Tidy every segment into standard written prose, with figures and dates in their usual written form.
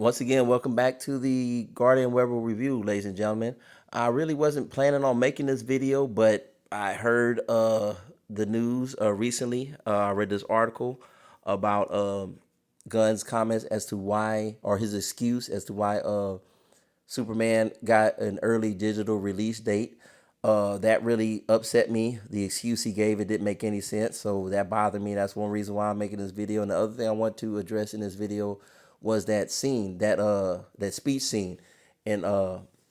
Once again, welcome back to the Guardian Weber review, ladies and gentlemen. I really wasn't planning on making this video, but I heard the news recently. I read this article about Gunn's comments as to why, or his excuse as to why Superman got an early digital release date. That really upset me. The excuse he gave, it didn't make any sense. So that bothered me. That's one reason why I'm making this video. And the other thing I want to address in this video was that scene, that speech scene in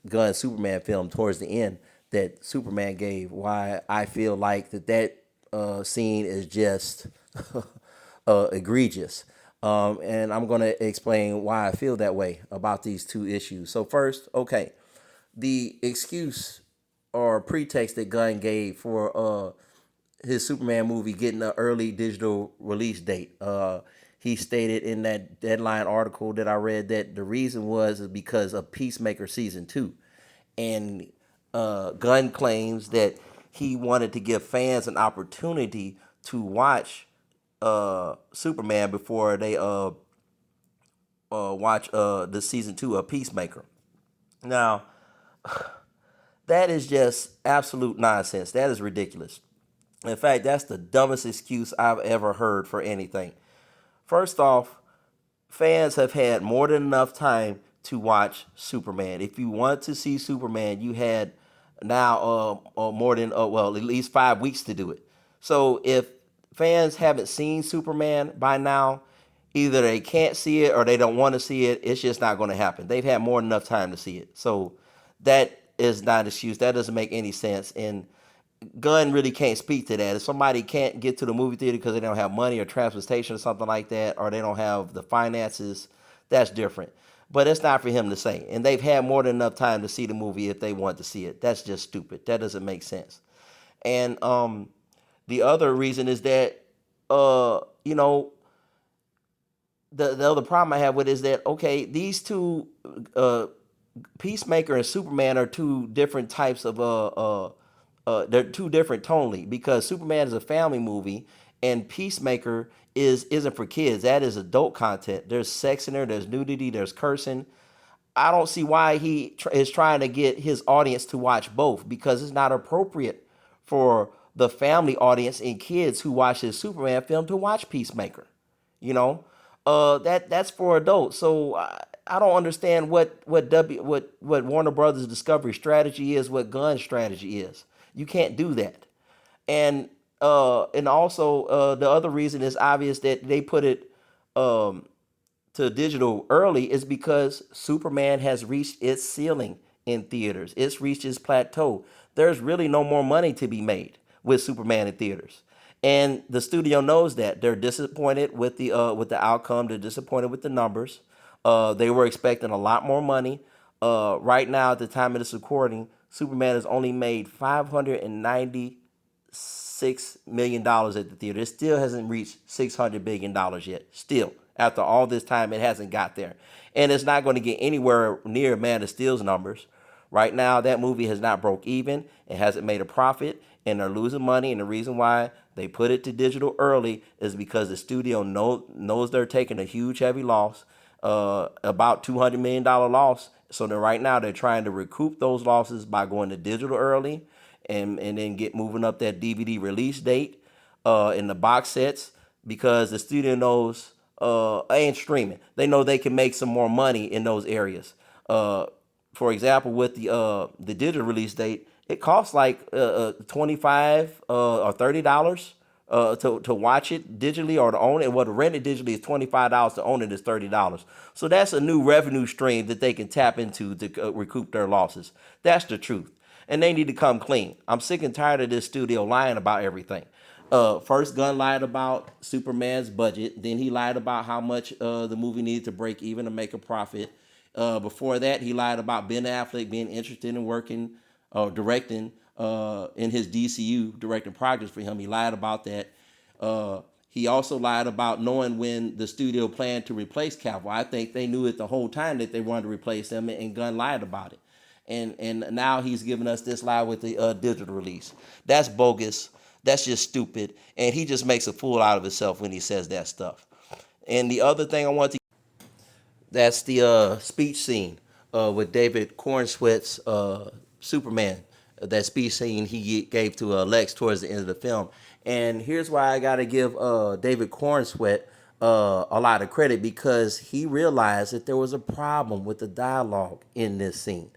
Gunn's Superman film towards the end that Superman gave. Why I feel like that scene is just egregious. And I'm going to explain why I feel that way about these two issues. So first, okay, the excuse or pretext that Gunn gave for his Superman movie getting an early digital release date. He stated in that Deadline article that I read that the reason was because of Peacemaker season 2, and Gunn claims that he wanted to give fans an opportunity to watch Superman before they watch the season 2 of Peacemaker. Now, that is just absolute nonsense. That is ridiculous. In fact, that's the dumbest excuse I've ever heard for anything. First off, fans have had more than enough time to watch Superman. If you want to see Superman, you had now more than well at least 5 weeks to do it. So if fans haven't seen Superman by now, either they can't see it or they don't want to see it. It's just not going to happen. They've had more than enough time to see it. So that is not an excuse. That doesn't make any sense. And Gunn really can't speak to that. If somebody can't get to the movie theater because they don't have money or transportation or something like that, or they don't have the finances, that's different. But it's not for him to say. And they've had more than enough time to see the movie if they want to see it. That's just stupid. That doesn't make sense. And the other reason is that, you know, the other problem I have with it is that, okay, these two, uh, Peacemaker and Superman, are two different types of they're two different tonally, because Superman is a family movie and Peacemaker isn't for kids. That is adult content. There's sex in there, there's nudity, there's cursing. I don't see why he is trying to get his audience to watch both, because it's not appropriate for the family audience and kids who watch this Superman film to watch Peacemaker. You know, that's for adults. So I don't understand what Warner Brothers Discovery strategy is, what Gunn's strategy is. You can't do that. And also the other reason is obvious that they put it to digital early is because Superman has reached its ceiling in theaters. It's reached its plateau. There's really no more money to be made with Superman in theaters. And the studio knows that. They're disappointed with the outcome. They're disappointed with the numbers. They were expecting a lot more money. Right now, at the time of this recording, Superman has only made $596 million at the theater. It still hasn't reached $600 billion yet. Still, after all this time, it hasn't got there, and it's not going to get anywhere near Man of Steel's numbers. Right now, that movie has not broke even. It hasn't made a profit, and they're losing money. And the reason why they put it to digital early is because the studio knows they're taking a huge, heavy loss, about $200 million loss. So then right now they're trying to recoup those losses by going to digital early, and then get moving up that DVD release date in the box sets, because the studio knows and streaming, they know they can make some more money in those areas. Uh, for example, with the digital release date, it costs like 25 or $30 to watch it digitally or to own it. Well, to rent it digitally is $25. To own it is $30. So that's a new revenue stream that they can tap into to recoup their losses. That's the truth, and they need to come clean. I'm sick and tired of this studio lying about everything. First, Gunn lied about Superman's budget. Then he lied about how much the movie needed to break even to make a profit. Before that, he lied about Ben Affleck being interested in working directing in his DCU directing projects for him. He lied about that. He also lied about knowing when the studio planned to replace Cavill. I think they knew it the whole time that they wanted to replace him, and Gunn lied about it. And now he's giving us this lie with the digital release. That's bogus. That's just stupid. And he just makes a fool out of himself when he says that stuff. And the other thing I want to That's the speech scene with David Cornsweet's Superman. That speech scene he gave to Lex towards the end of the film. And here's why I got to give David Cornsweet a lot of credit, because he realized that there was a problem with the dialogue in this scene.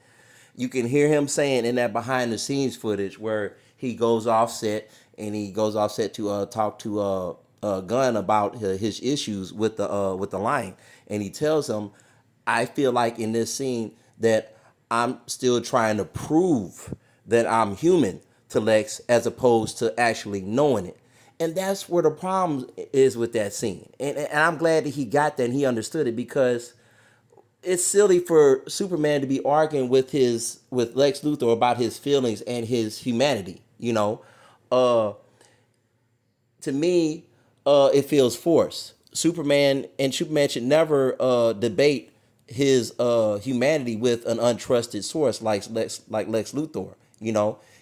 You can hear him saying in that behind the scenes footage where he goes offset and he goes offset to talk to Gunn about his issues with the line, and he tells him, "I feel like in this scene that I'm still trying to prove that I'm human to Lex as opposed to actually knowing it." And that's where the problem is with that scene. And I'm glad that he got that and he understood it, because it's silly for Superman to be arguing with Lex Luthor about his feelings and his humanity. Uh, to me, it feels forced. Superman should never debate his humanity with an untrusted source like Lex Luthor.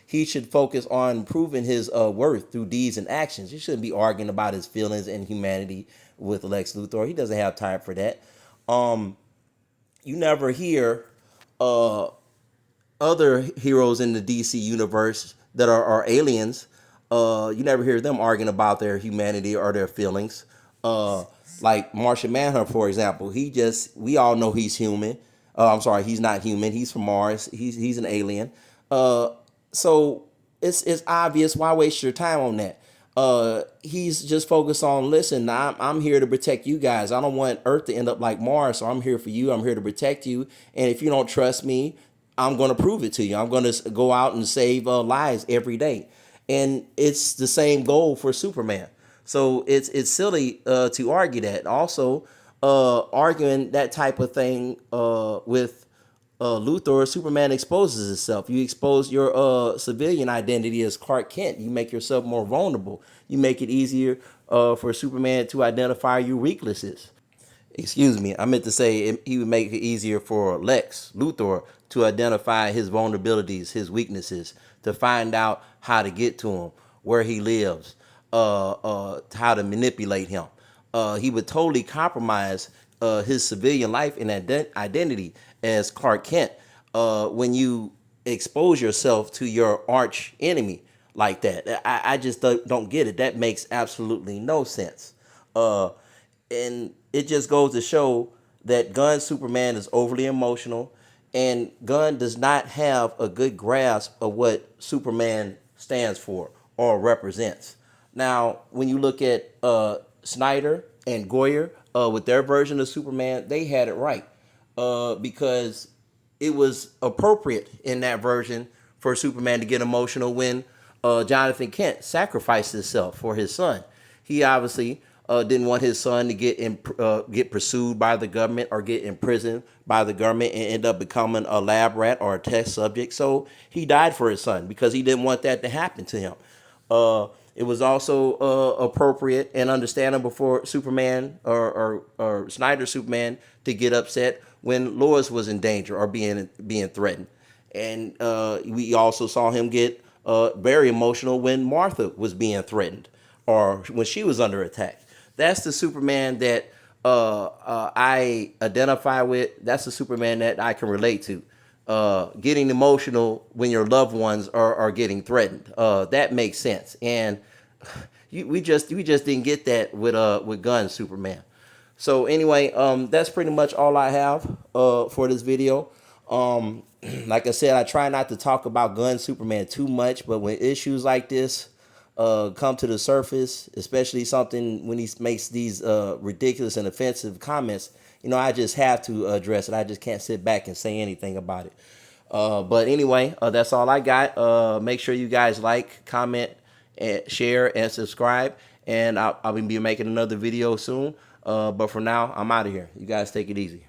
He should focus on proving his worth through deeds and actions. He shouldn't be arguing about his feelings and humanity with Lex Luthor. He doesn't have time for that. You never hear other heroes in the DC universe that are aliens. You never hear them arguing about their humanity or their feelings. Like Martian Manhunter, for example, we all know he's human. I'm sorry, he's not human. He's from Mars. He's an alien. So it's obvious. Why waste your time on that? He's just focused on, listen, I'm here to protect you guys. I don't want Earth to end up like Mars, so I'm here for you. I'm here to protect you. And if you don't trust me, I'm going to prove it to you. I'm going to go out and save lives every day. And it's the same goal for Superman. So it's silly to argue that. Also, arguing that type of thing with Luthor, Superman exposes himself. You expose your civilian identity as Clark Kent. You make yourself more vulnerable. You make it easier for Superman to identify your weaknesses. Excuse me, I meant to say he would make it easier for Lex Luthor to identify his vulnerabilities, his weaknesses, to find out how to get to him, where he lives, how to manipulate him. He would totally compromise his civilian life and identity as Clark Kent when you expose yourself to your arch enemy like that. I just don't get it. That makes absolutely no sense. And it just goes to show that Gunn's Superman is overly emotional, and Gunn does not have a good grasp of what Superman stands for or represents. Now, when you look at Snyder and Goyer with their version of Superman, they had it right because it was appropriate in that version for Superman to get emotional when Jonathan Kent sacrificed himself for his son. He obviously didn't want his son to get pursued by the government or get imprisoned by the government and end up becoming a lab rat or a test subject. So he died for his son because he didn't want that to happen to him. It was also appropriate and understandable for Superman or Snyder Superman to get upset when Lois was in danger or being threatened. And we also saw him get very emotional when Martha was being threatened or when she was under attack. That's the Superman that I identify with. That's the Superman that I can relate to. Getting emotional when your loved ones are getting threatened. That makes sense. And we just didn't get that with Gunn's Superman. So anyway, that's pretty much all I have for this video. Like I said, I try not to talk about Gunn Superman too much, but when issues like this come to the surface, especially something when he makes these ridiculous and offensive comments, I just have to address it. I just can't sit back and say anything about it. But anyway, that's all I got. Make sure you guys like, comment, and share, and subscribe. And I'll be making another video soon. But for now, I'm out of here. You guys take it easy.